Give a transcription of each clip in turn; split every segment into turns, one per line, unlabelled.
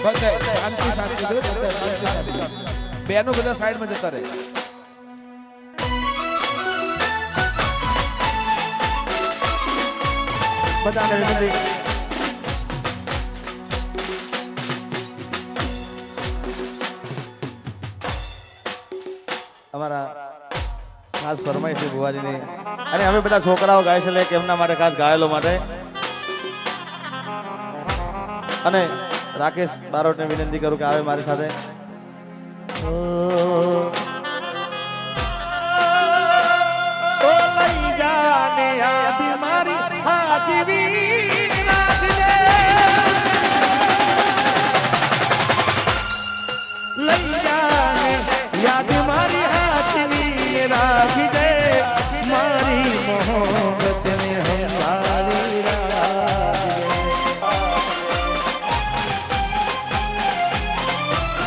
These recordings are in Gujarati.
બધા શાંતિ શાંતિ દો, બધા શાંતિ શાંતિ. બેનો બધા સાઈડમાં જતા રહે.
બધાને વિનંતી અમારા ખાસ ફરમાઈશ છે ભુવાજીની, અને અમે બધા છોકરાઓ ગાય છે એટલે એમના માટે ખાસ ગાયેલો માટે. અને રાકેશ બારોટને વિનંતી કરું કે આવે મારી સાથે. લઈ જાને યાદ મારી હાજરી રાખજે, લઈ જાને યાદ મારી હાજરી રાખજે, મારી મોહબ્બત ને હમારી રાખજે.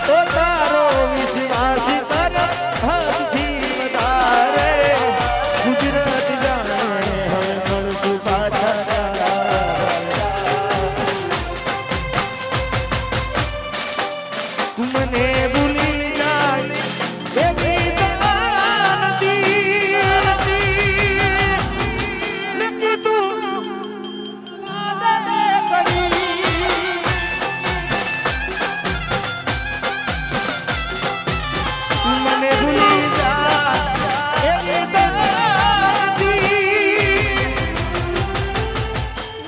તો તારો વિશ્વાસ કર હદથી વધારે, ગુજરાત જાણે હવે મળશું પાછા. તું મને ભૂલી જાય એવી નથી, નથી તું મને ભૂલી જા એવી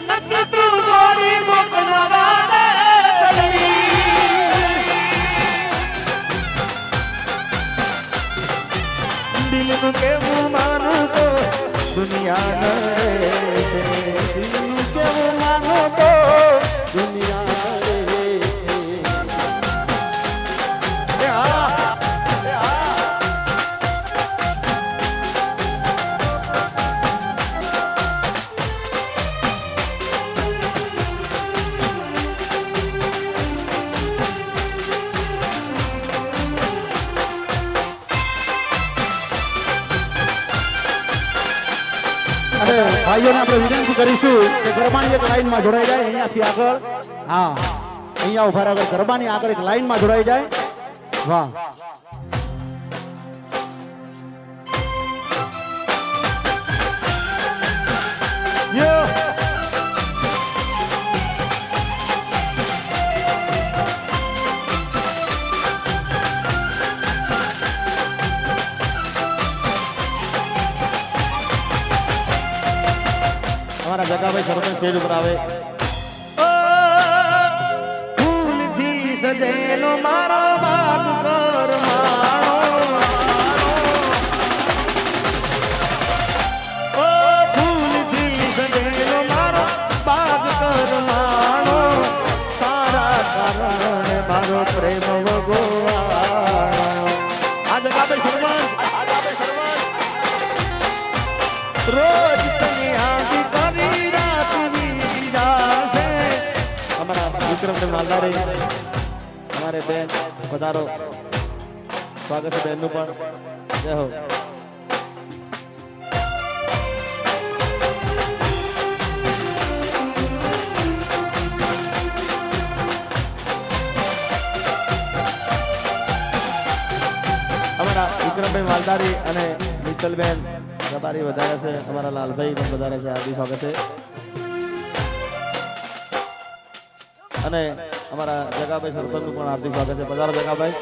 નથી તું ગોળી મોકલવાને દિલનું કેવું માનું તો દુનિયા ન રહેશે, દિલનું કેવું માનું તો દુનિયા ન રહેશે. અને ભાઈઓને આપણે વિનંતી કરીશું કે ગરબાની એક લાઈનમાં જોડાઈ જાય અહીંયાથી આગળ. હા, અહીંયા ઉભા આગળ ગરબાની આગળ એક લાઈનમાં જોડાઈ જાય. વાહ, યો અમારા જગાભાઈ સરપંચ સ્ટેજ ઉપર આવે. ફૂલથી સજેલો મારો બાગ કર માણો, ઓ ફૂલથી સજેલો મારો બાગ કર માણો, તારા કારણે મારો પ્રેમ ભગવાન. આ જગાભાઈ સરપંચ રોજ તને યાદ કરી રાત વીરાશે. અમારા વિક્રમને માલધારી અમારે બેન પધારો, સ્વાગત છે બેનનું પણ. જય હો. અમારા વિક્રમભાઈ માલધારી અને મિત્તલબેન રબારી વધારે છે, અમારા લાલભાઈ પણ વધારે છે. હાર્દિક સ્વાગત છે. અને અમારા જગાભાઈ સરપંચનું પણ હાર્દિક સ્વાગત છે. પધારો જગાભાઈ.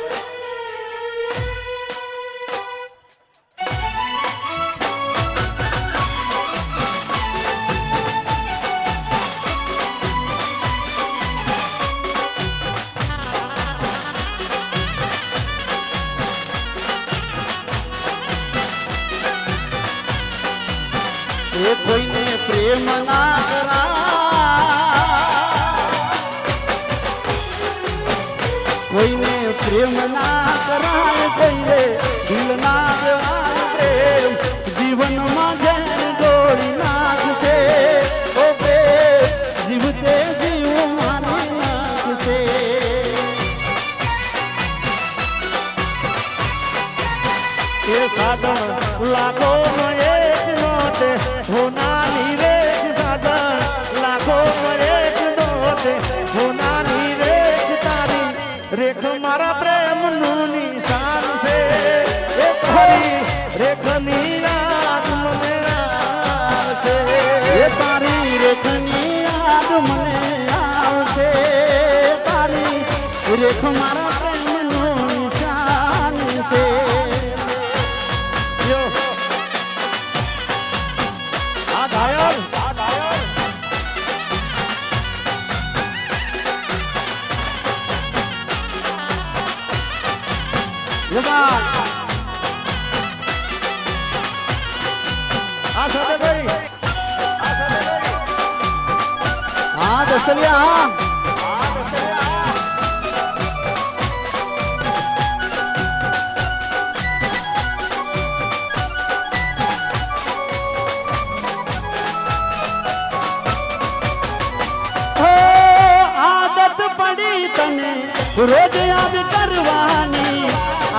એ કોઈને પ્રેમ ના કરાય, કોઈને પ્રેમ ના કરાય, કોઈને દિલ ના દેવાય પ્રેમ, જીવનમાં જેને દોડી નાખશે, ઓ પ્રેમ જીવતે જીવ મારી નાખશે. એ સાધન લાખો એક નોટે હોનાની રે, સાધન લાખો એક નોટે હોનાની રે, તારી
રેખ મારા પ્રેમનું નિશાન છે એ તારી રેખની યાદ મને આવશે
એ તારી રેખની યાદ મને આવશે તારી રેખ મારા પ્રેમનું નિશાન છે
યો આ ઘાયલ
જગા
આ સાથે ભાઈ
હા દસલિયા આદત પડી તને રોજ યાદ કરવાની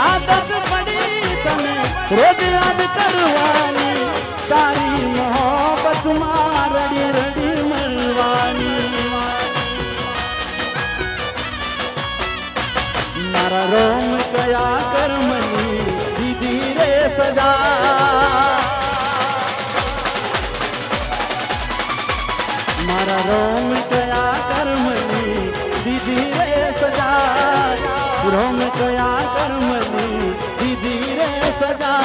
આદત પડી તને રોજ યાદ કરવાની તારી મોહબ્બતમાં રડી રડી મળવાની મારા રોમ કયા કર્મની દીધી રે સજા મારા રોમ કયા કર્મની દીધી રે સજા રોમ કયા કર્મની દીધી રે સજા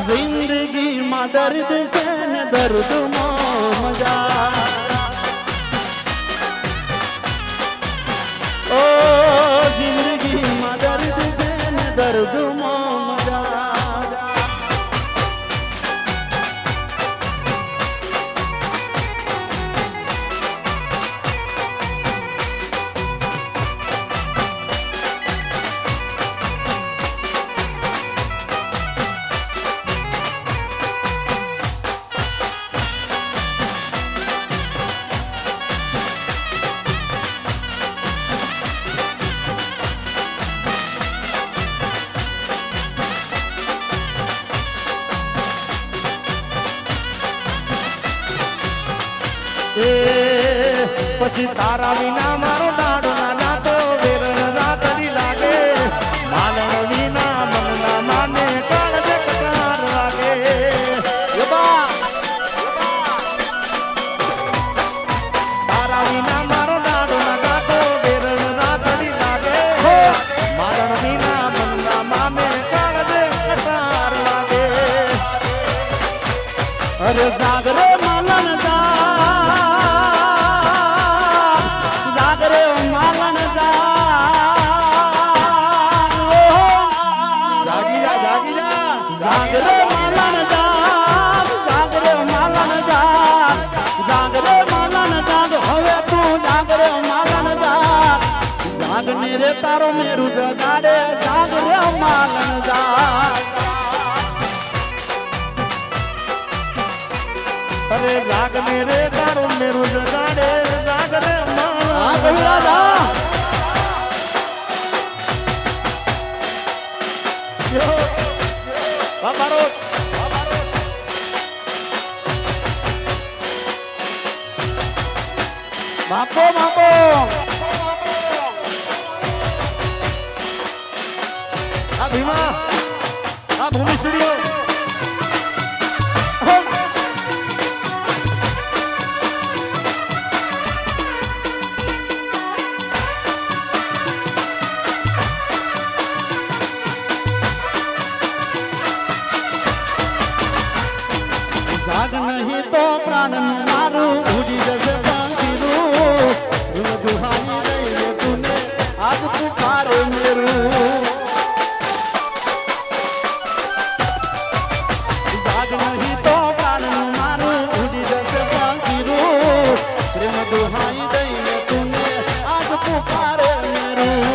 જિંદગીમાં દર્દ છે ને દર્દમાં મજા ઓ જિંદગીમાં દર્દ છે ને દર્દમાં મજા
પછી તારા વિના મારો દાડો ના જાતો વેરણ રાતડી લાગે માલણ વિના મન ના માને કાળજ કટાર લાગે તારા વિના મારો દાડો ના જાતો વેરણ રાતડી લાગે માલણ વિના મન ના માને કાળજ કટાર લાગે
અરે જાગરે માલણ જાગરે માલણ
જાગી જા
જાગરે માલણ જાગરે માલણ જાગરે માલણ જાગ હવે તું જાગરે માલણ જાગને રે તારો મેરું જગાડે જાગરે માલણ
અરે જાગ મેરે તારો મેરું જગાડે જાગ રે
હા કવિરાજા
બાબારો
બાપો બાપો
આ ભીમા આ ભૂમિ સ્ટુડિયો
જાગ નહીં તો પ્રાણ મારું ઉડી જશે પાંખીરું દુહાઈ રહીને તુને આજ પુકારે મેરું જાગ નહીં તો પ્રાણ મારું ઉડી જશે પાંખીરું પ્રેમ દુહાઈ દઈને તુને આજ પુકારે મેરું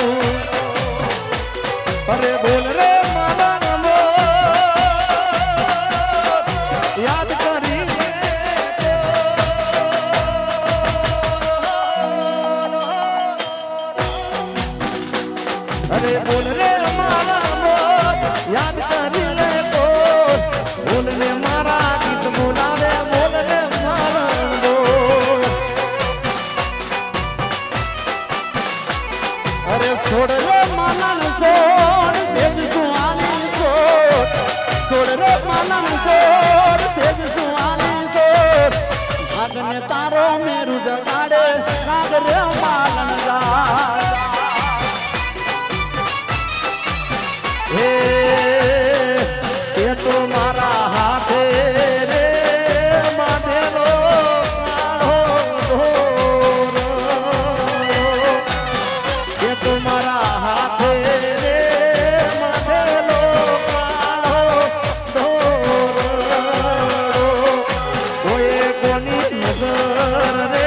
અરે બોલ રે મારા નમો યાદ કરી અરે બોલ રે મારા નમો યાદ કરી લે બોલ ને મારા ગીત બોલાવે બોલ ને મારા નમો
અરે અરે છોડ રે માનન છોડ સેજ સુવાની છોડ છોડ રે માનન છોડ સેજ સુવાની છોડ ભાગને તારો મેરુ જગાડે નાગ રે માનન જા
હે એ તો મારા હાથે રે બાંધેલો કાળો દોરો એ તો મારા હાથે રે બાંધેલો કાળો દોરો કોઈ કોની નજર રે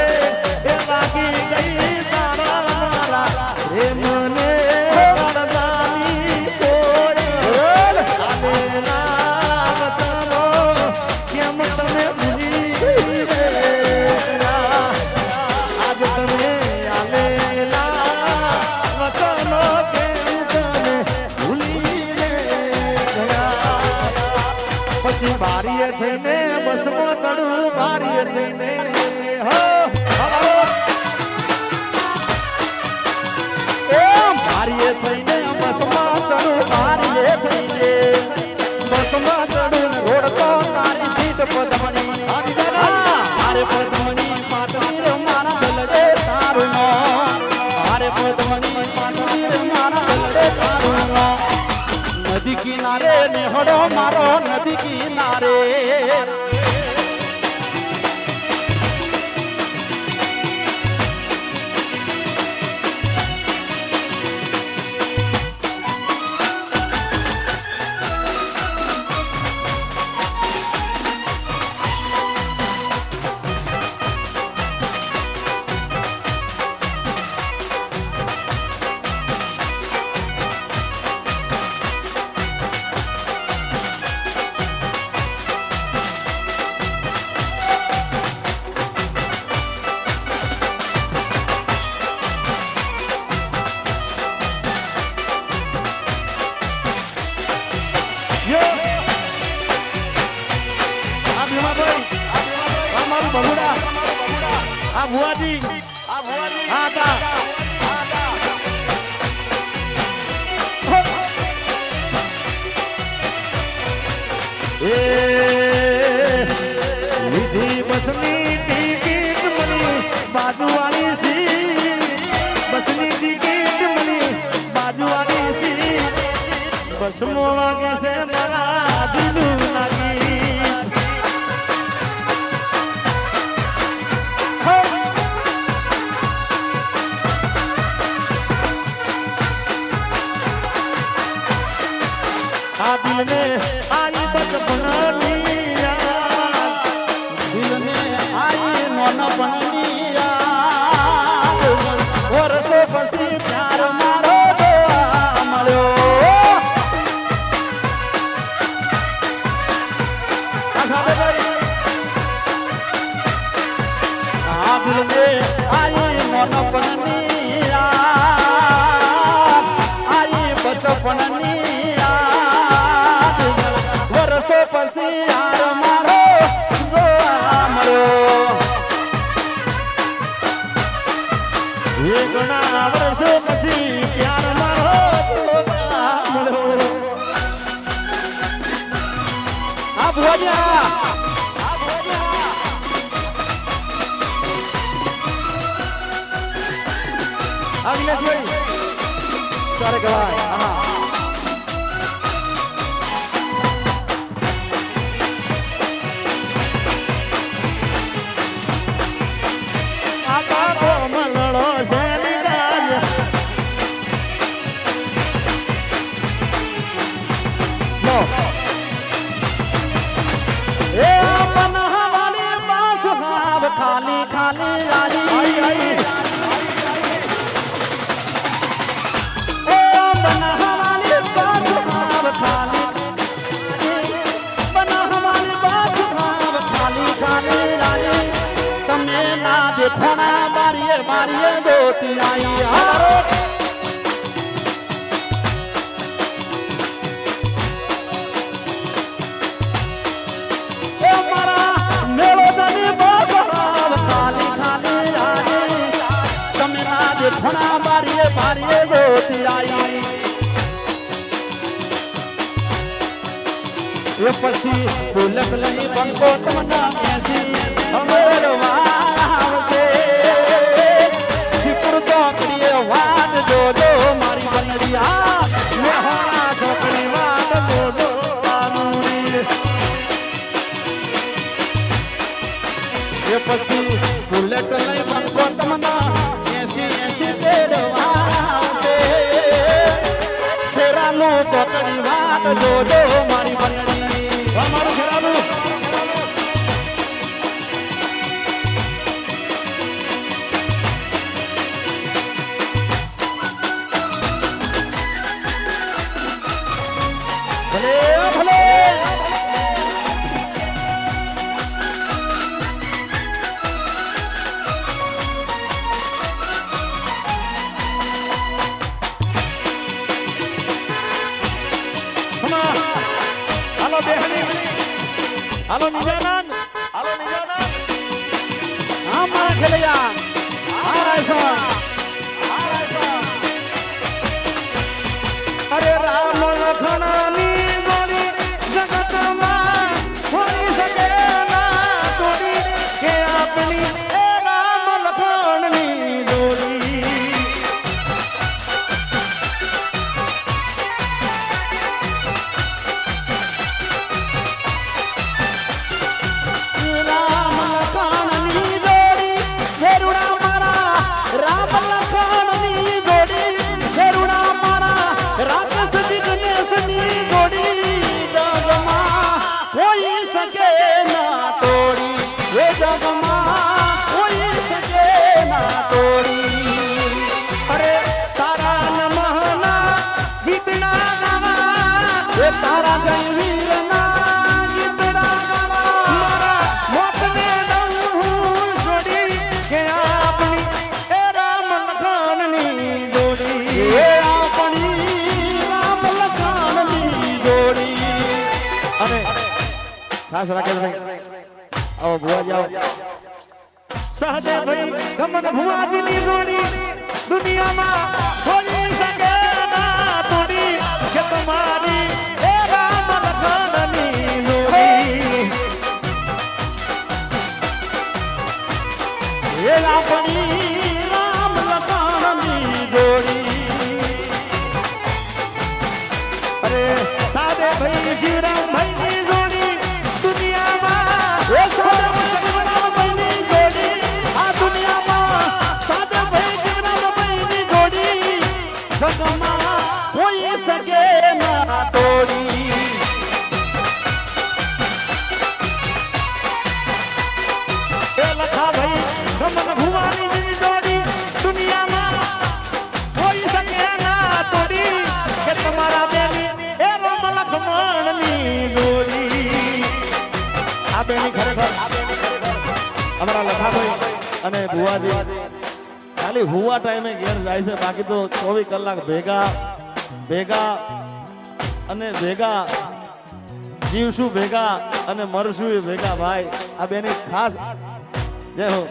એ લાગી ગઈ તારા મારા રે મને બારીએ થઈને બસમાં ચડું બારીએ થઈને હો
બારીએ થઈને બસમાં ચડું બારીએ થઈને બસમાં ચડું રોડ તો તારી સીટ પદમણી મારે પદમણી પાટવીર મારા દલડે તારું મારે પદમણી પાટવીર મારા દલડે તારું નદી કિનારે નેહડો મારો નદી કિનારે
આ ભુવાજી હા તા એ લીધી બસની ટિકિટ મળી બાજુવાળી સી બસની ટિકિટ મળી બાજુવાળી સી બસમાં વાગે છે મારા જીનું લાગી આ દિલને આઈ બચપનની યાદ
દિલને આઈ નોનપણની યાદ વર્ષો પછી પ્યાર મારો જોવા મળ્યો આ દિલને આઈ નોનપણની યાદ આઈ બચપનની વર્ષો પછી યાર મારો જોવા મળ્યો
એ ઘણા વર્ષો પછી પ્યાર મારો જોવા મળ્યો
આ ભોજા
અવિનાશભાઈ
તારે કહેવાય હા ખાલી ખાલી આઈ ઓ બનાહવાલી બાસ ભાવ ખાલી બનાહવાલી બાસ ભાવ ખાલી ખાલી આઈ તમે ના દેખોણા બારીએ બારીએ દોતી આઈ હારો ઘણા બારીએ બારીએ એ પછી ફૂલક લઈ બંકો તમને એસી અમરવા આવશે શિપુર ચોકડીએ વાટ જોજો મારી બનડિયા
મેહોણા ચોકડી વાટ જોજો તારુડી
એ પછી બુલેટ લઈ બંકો તમને એસી તેડવા આવશે ખેરાનું ચોકડી વાટ જોજો મારી બનડી
અમારું ખેરાલું
ભલે ભલે
હાલો બેહની હાલો નિજાનંદ હાલો નિજાનંદ
હા મારા ખેલૈયા હા રાયસા
અરે રામ લખણની જોડી જગતમાં હોઈ શકે ના તોડી કે આપણી એ રામ લખણની જોડી
રામ લખણની જોડી ઘેરુડા મારા રામ લખણની જોડી ઘેરુડા મારા રાક્ષસ દિગ્નેશની જોડી જગમાં કોઈ શકે ના તોડી એ જગમાં કોઈ શકે ના તોડી
અરે તારા નમઃના ગીતના ગાવા
એ તારા જય વીરના ગીતડા ગાવા
મારા મોતને દઉં છોડી કે આપણી એ રામ લખણની જોડી
એ આપણી રામ લખણની જોડી
અને ખાસ રાકેશભાઈ આવો ભુવાજી આવો સહદેવભાઈ ગમન ભુવાજીની જોડી દુનિયામાં કોઈ શકે ના તોડી કે તમારી એ રામ લખણની જોડી
એ આપણી રામ લખણની જોડી
અરે સહદેવભાઈ શ્રીરામભાઈની જોડી દુનિયામાં
એ સાદેવભાઈની જોડી આ દુનિયામાં સાદેવભાઈ જગન્નાથભાઈની જોડી જગમાં કોઈ શકે ના તોડી
એ લખાભાઈ ગમન ભુવાનીની જોડી દુનિયામાં કોઈ શકે ના તોડી કે તમારા બેની એ રામ લખમણની જોડી આ બેની ખરેખર અમારા લખાભાઈ અને ભુવાજી ખાલી હુવા ટાઈમે ઘેર જાય છે બાકી તો 24 કલાક ભેગા અને ભેગા જીવશું ભેગા અને મરશું ભેગા ભાઈ આ બેની ખાસ જય હો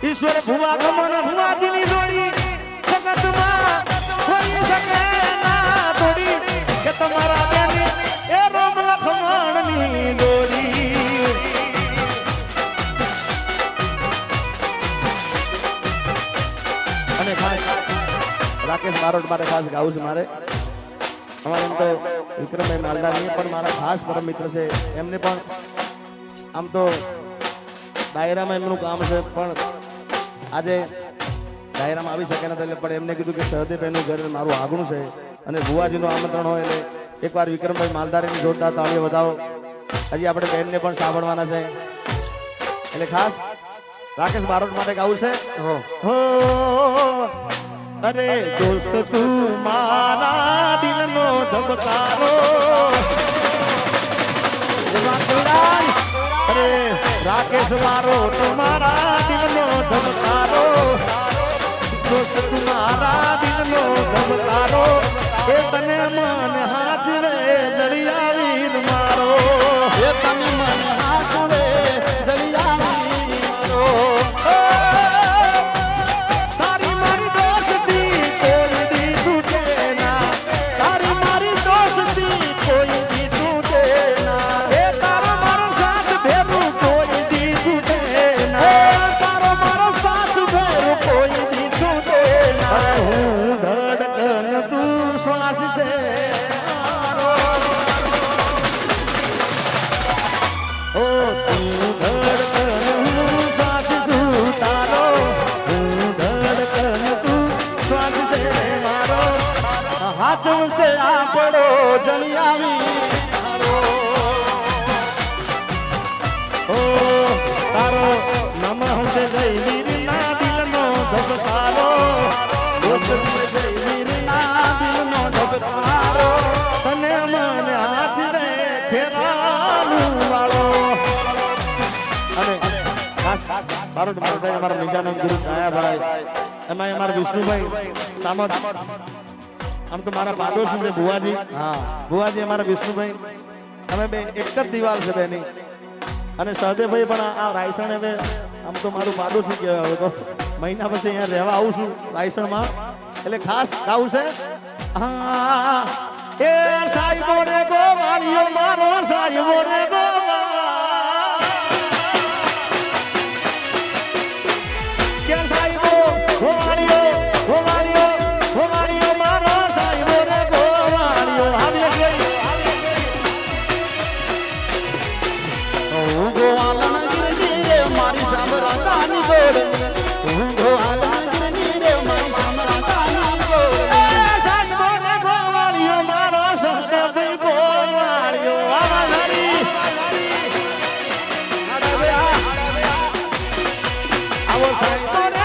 ઈશ્વર ભુવા ગમન ભુવાજીની જોડી જગતમાં કોઈ શકે ના તોડી કે તમારા બેની એ રામ લખમણની જોડી અને ખાસ રાકેશ બારોટ માટે ખાસ ગાવું છે મારે અમારે એમ તો વિક્રમભાઈ માલદાર નહીં પણ મારા ખાસ પરમ મિત્ર છે એમને પણ આમ તો ડાયરામાં એમનું કામ છે પણ આજે ડાયરામાં આવી શકે નથી એટલે પણ એમને કીધું કે સહદેવભાઈનું ઘર મારું આગળનું છે અને ભુવાજીનું આમંત્રણ હોય એટલે એકવાર વિક્રમભાઈ માલદારીની જોરદાર તાળીઓ વધાવો હજી આપણે બહેનને પણ સાંભળવાના છે એટલે ખાસ રાકેશ બારોટ માટે ગાવું છે હો અરે દોસ્ત તું મારા દિલનો ધબકારો અરે રાકેશ બારોટ મારા દિલનો ધબકારો દોસ્ત તું મારા દિલનો ધબકારો એ તને મન હાજરે દળિયાવીર મારો
એ તને મન હાથે જલિયાવી મારો
તારી મારી દોસ્તી તોડી દીધું
હાચવશે આપણો જણી આવી ઓ તારો નમ હશે જય વીરના દિલનો ધબકારો જય વીરના દિલનો ધબકારો તને મને હાચવે ખેરાલું વાળો અને ખાસ મારો ભાઈ અમારા નિજાનંદ ગુરુ દયાભાઈ એમાં અમારા વિષ્ણુભાઈ સામત આમ તો મારા પાડોશી છે ભુવાજી ભુવાજી અમારા વિષ્ણુભાઈ અમે બે એક જ દિવાલ છે બેની અને સહદેવભાઈ પણ આ રાયસણ હવે આમ તો મારું પાડોશી કહેવાય હવે તો મહિના પછી અહીંયા રહેવા આવું છું રાયસણમાં એટલે ખાસ ગાવું છે હા એ સાહેબો રે ગોવાળિયો મારો સાહેબો રે આવો સાહેબ